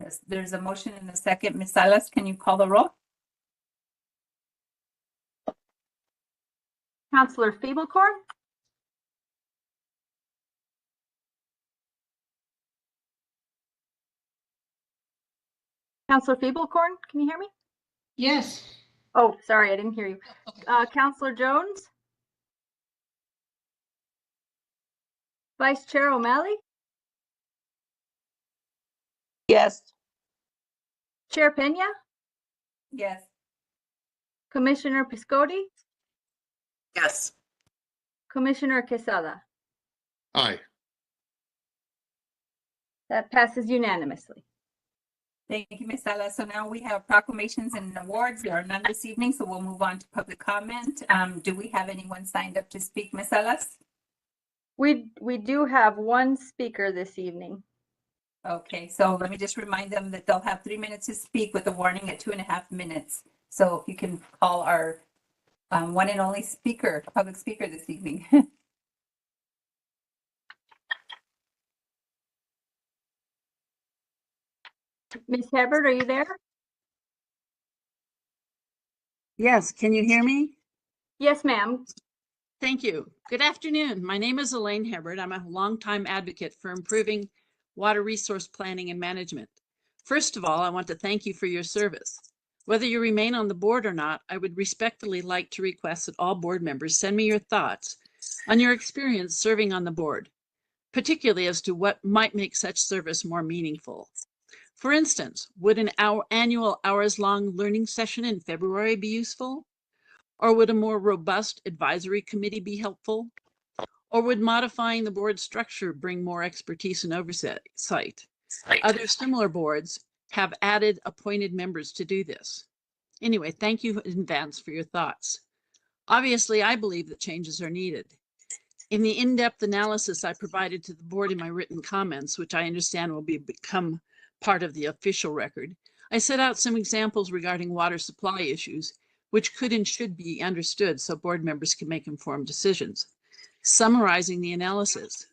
Yes, there's a motion and a second. Ms. Salas, can you call the roll? Counselor Feeblecorn. Counselor Feeblecorn, can you hear me? Yes. Oh, sorry, I didn't hear you. Counselor Jones. Vice Chair O'Malley. Yes. Chair Pena. Yes. Commissioner Piscotti. Yes. Commissioner Quesada. Aye. That passes unanimously. Thank you, Ms. Salas. So now we have proclamations and awards. There are none this evening, so we'll move on to public comment. Do we have anyone signed up to speak, Ms. Salas? We do have one speaker this evening. Okay, so let me just remind them that they'll have 3 minutes to speak with a warning at 2.5 minutes. So if you can call our one and only speaker, public speaker this evening. Ms. Hebert, are you there? Yes. Can you hear me? Yes, ma'am. Thank you. Good afternoon. My name is Elaine Hebert. I'm a longtime advocate for improving water resource planning and management. First of all, I want to thank you for your service. Whether you remain on the board or not, I would respectfully like to request that all board members send me your thoughts on your experience serving on the board, particularly as to what might make such service more meaningful. For instance, would an annual hours-long learning session in February be useful? Or would a more robust advisory committee be helpful? Or would modifying the board structure bring more expertise and oversight? Other similar boards have added appointed members to do this. Anyway, thank you in advance for your thoughts. Obviously, I believe that changes are needed. In the in-depth analysis I provided to the board in my written comments, which I understand will become part of the official record, I set out some examples regarding water supply issues, which could and should be understood so board members can make informed decisions. Summarizing the analysis,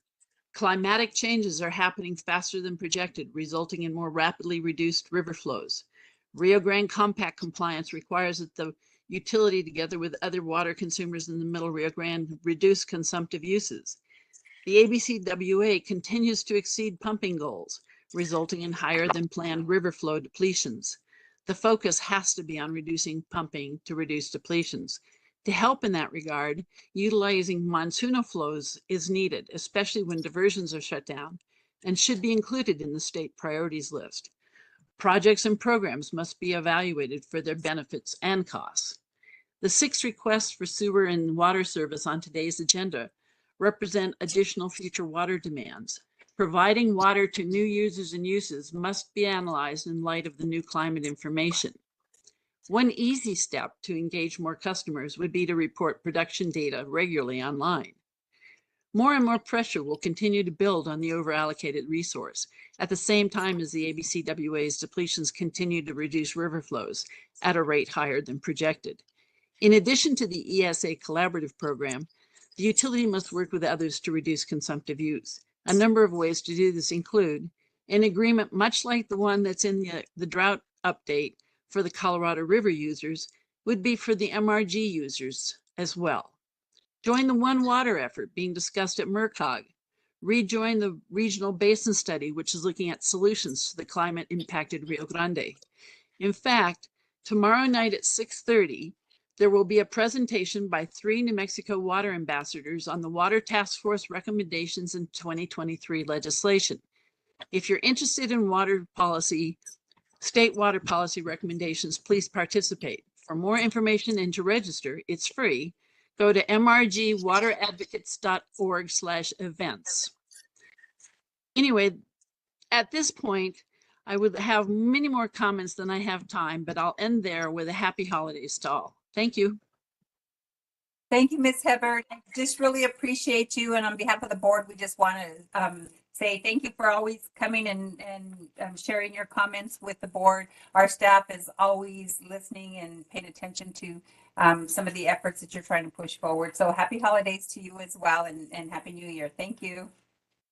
climatic changes are happening faster than projected, resulting in more rapidly reduced river flows. Rio Grande Compact compliance requires that the utility, together with other water consumers in the Middle Rio Grande, reduce consumptive uses. The ABCWA continues to exceed pumping goals, resulting in higher than planned river flow depletions. The focus has to be on reducing pumping to reduce depletions. To help in that regard, utilizing monsoonal flows is needed, especially when diversions are shut down, and should be included in the state priorities list. Projects and programs must be evaluated for their benefits and costs. The 6 requests for sewer and water service on today's agenda represent additional future water demands. Providing water to new users and uses must be analyzed in light of the new climate information. One easy step to engage more customers would be to report production data regularly online. More and more pressure will continue to build on the overallocated resource at the same time as the ABCWA's depletions continue to reduce river flows at a rate higher than projected. In addition to the ESA collaborative program, the utility must work with others to reduce consumptive use. A number of ways to do this include an agreement much like the one that's in the drought update for the Colorado River users would be for the MRG users as well. Join the One Water effort being discussed at MERCOG. Rejoin the Regional Basin Study, which is looking at solutions to the climate impacted Rio Grande. In fact, tomorrow night at 6:30, there will be a presentation by 3 New Mexico water ambassadors on the Water Task Force recommendations in 2023 legislation. If you're interested in water policy, state water policy recommendations, please participate. For more information and to register, it's free. Go to mrgwateradvocates.org/events. Anyway, at this point, I would have many more comments than I have time, but I'll end there with a happy holidays to all. Thank you. Thank you, Ms. Hebert. I just really appreciate you. And on behalf of the board, we just want to say thank you for always coming and sharing your comments with the board. Our staff is always listening and paying attention to some of the efforts that you're trying to push forward. So happy holidays to you as well, and happy new year. Thank you.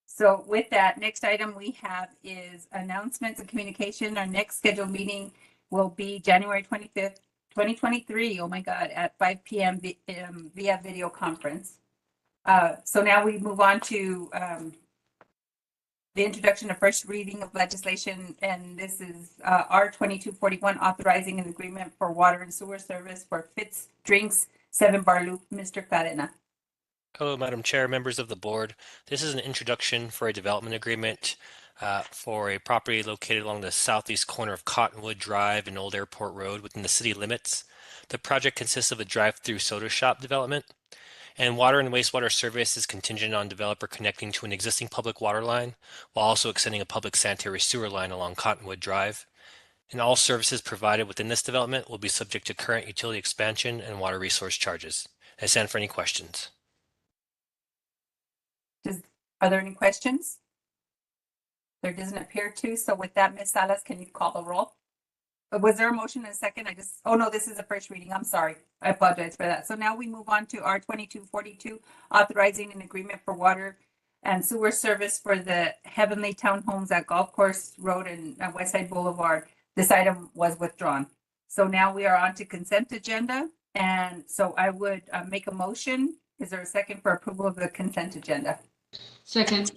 So with that, next item we have is announcements and communication. Our next scheduled meeting will be January 25th, 2023. Oh my God, at 5 p.m. via video conference. So now we move on to the introduction of first reading of legislation, and this is R2241, authorizing an agreement for water and sewer service for Fitz Drinks 7 Bar Loop. Mr. Cadena. Hello, Madam Chair, members of the board. This is an introduction for a development agreement for a property located along the southeast corner of Cottonwood Drive and Old Airport Road within the city limits. The project consists of a drive-through soda shop development, and water and wastewater service is contingent on developer connecting to an existing public water line while also extending a public sanitary sewer line along Cottonwood Drive. And all services provided within this development will be subject to current utility expansion and water resource charges. I stand for any questions. Are there any questions? There doesn't appear to. So with that, Ms. Salas, can you call the roll? Was there a motion and a second? Oh no, this is the first reading. I'm sorry. I apologize for that. So now we move on to R2242, authorizing an agreement for water and sewer service for the Heavenly Townhomes at Golf Course Road and Westside Boulevard. This item was withdrawn. So now we are on to consent agenda. And so I would make a motion. Is there a second for approval of the consent agenda? Second.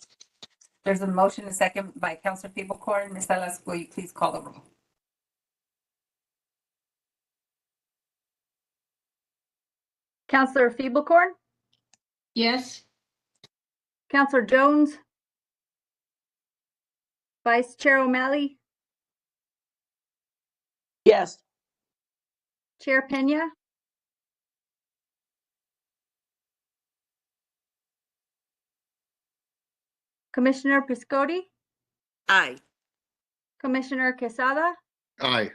There's a motion and a second by Councilor Peebles-Corn. Ms. Salas, will you please call the roll? Councillor Feeblecorn, Yes. Councillor Jones, Vice Chair O'Malley, Yes. Chair Pena, Commissioner Piscotti, Aye. Commissioner Quesada. Aye.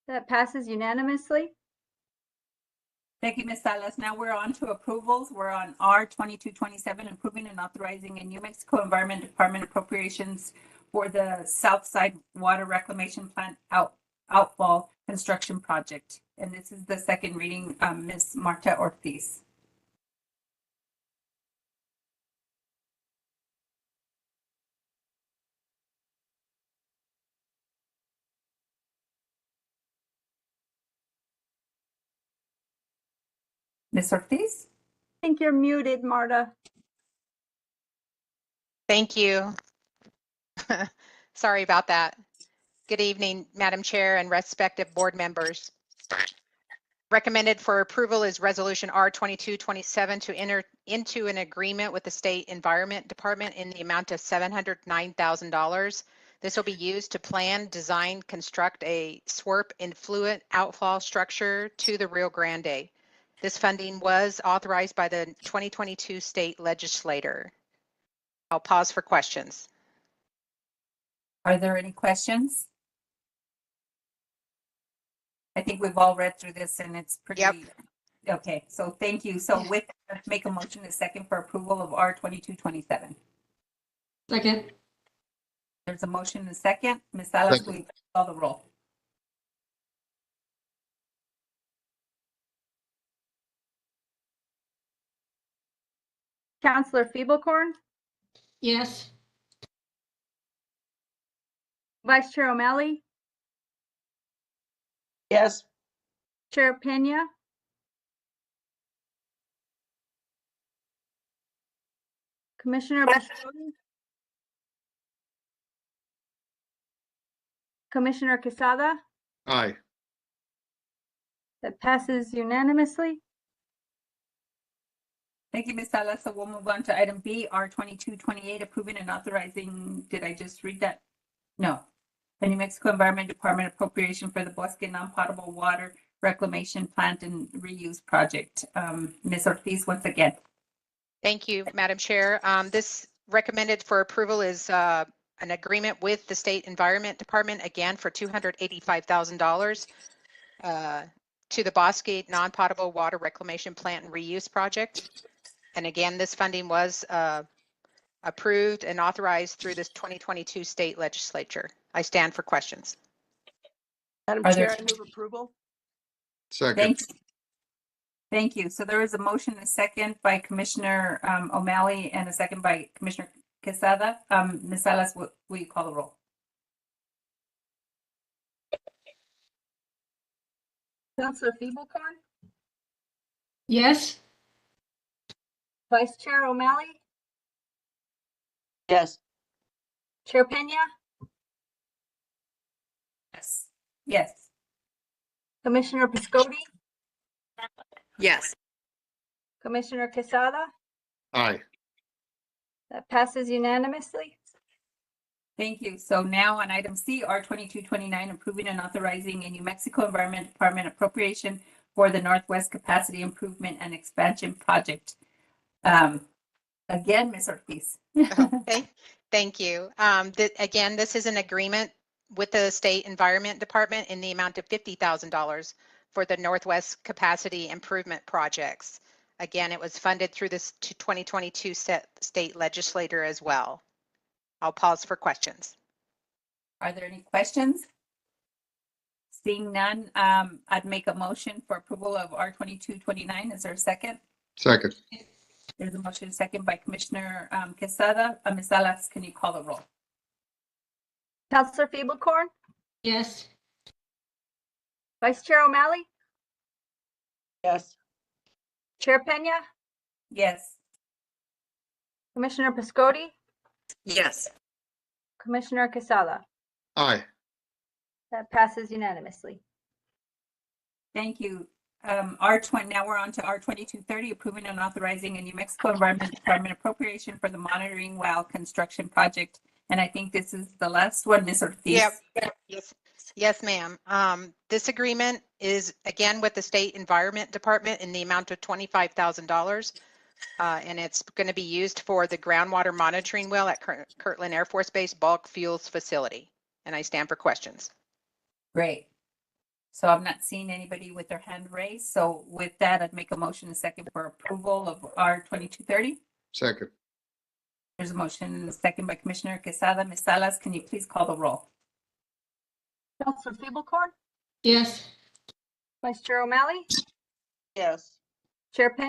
That passes unanimously. Thank you, Ms. Salas. Now we're on to approvals. We're on R2227, approving and authorizing a New Mexico Environment Department appropriations for the Southside Water Reclamation Plant outfall construction project. And this is the second reading, Ms. Marta Ortiz. Ms. Ortiz? I think you're muted, Marta. Thank you. Sorry about that. Good evening, Madam Chair and respective board members. Recommended for approval is Resolution R2227 to enter into an agreement with the State Environment Department in the amount of $709,000. This will be used to plan, design, construct a SWRP influent outfall structure to the Rio Grande. This funding was authorized by the 2022 state legislator. I'll pause for questions. Are there any questions? I think we've all read through this and it's pretty. Yep. Okay, so thank you. So with, make a motion a second for approval of R 2227. Second. There's a motion and a second. Ms. Salas, will you call the roll? Counselor Feeblecorn, Yes. Vice Chair O'Malley, Yes. Chair Pena, Commissioner Biscotti, Commissioner Quesada. Aye. That passes unanimously. Thank you, Ms. Salas. So we'll move on to item B, R 2228, approving and authorizing, did I just read that? No. The New Mexico Environment Department appropriation for the Bosque non-potable water reclamation plant and reuse project. Ms. Ortiz, once again. Thank you, Madam Chair. This recommended for approval is an agreement with the State Environment Department, again, for $285,000 to the Bosque non-potable water reclamation plant and reuse project. And again, this funding was approved and authorized through this 2022 state legislature. I stand for questions. Madam Are there- Chair, I move approval. Second. Thank you. Thank you. So there is a motion, and a second by Commissioner O'Malley and a second by Commissioner Quesada. Ms. Salas, will you call the roll? Counselor Feeblecorn, Yes. Vice Chair O'Malley, Yes. Chair Pena, Yes. Yes. Commissioner Piscotti, Yes. Commissioner Quesada. Aye. That passes unanimously. Thank you. So now on item C, R 2229, approving and authorizing a New Mexico Environment Department appropriation for the Northwest Capacity Improvement and Expansion Project. Again, Ms. Ortiz. Thank you. Again, this is an agreement with the State Environment Department in the amount of $50,000 for the Northwest Capacity Improvement Projects. Again, it was funded through this 2022 state legislature as well. I'll pause for questions. Are there any questions? Seeing none, I'd make a motion for approval of R 2229. Is there a second? Second. There's a motion second by Commissioner Quesada. Ms. Salas, can you call the roll? Counselor Feeblecorn, Yes. Vice Chair O'Malley, Yes. Chair Pena, Yes. Commissioner Piscotti, Yes. Commissioner Quesada. Aye. That passes unanimously. Thank you. R20, now we're on to R 2230, approving and authorizing a New Mexico Environment Department appropriation for the monitoring well construction project. And I think this is the last one, Ms. Ortiz. Yep. Yes, ma'am. This agreement is again with the State Environment Department in the amount of $25,000. And it's going to be used for the groundwater monitoring well at Kirtland Air Force Base bulk fuels facility. And I stand for questions. Great. So I'm not seeing anybody with their hand raised. So with that, I'd make a motion a second for approval of R 2230. Second. There's a motion and a second by Commissioner Quesada. Ms. Salas, can you please call the roll? Counselor Feeblecorn, Yes. Vice Chair O'Malley, Yes. Chair Pena,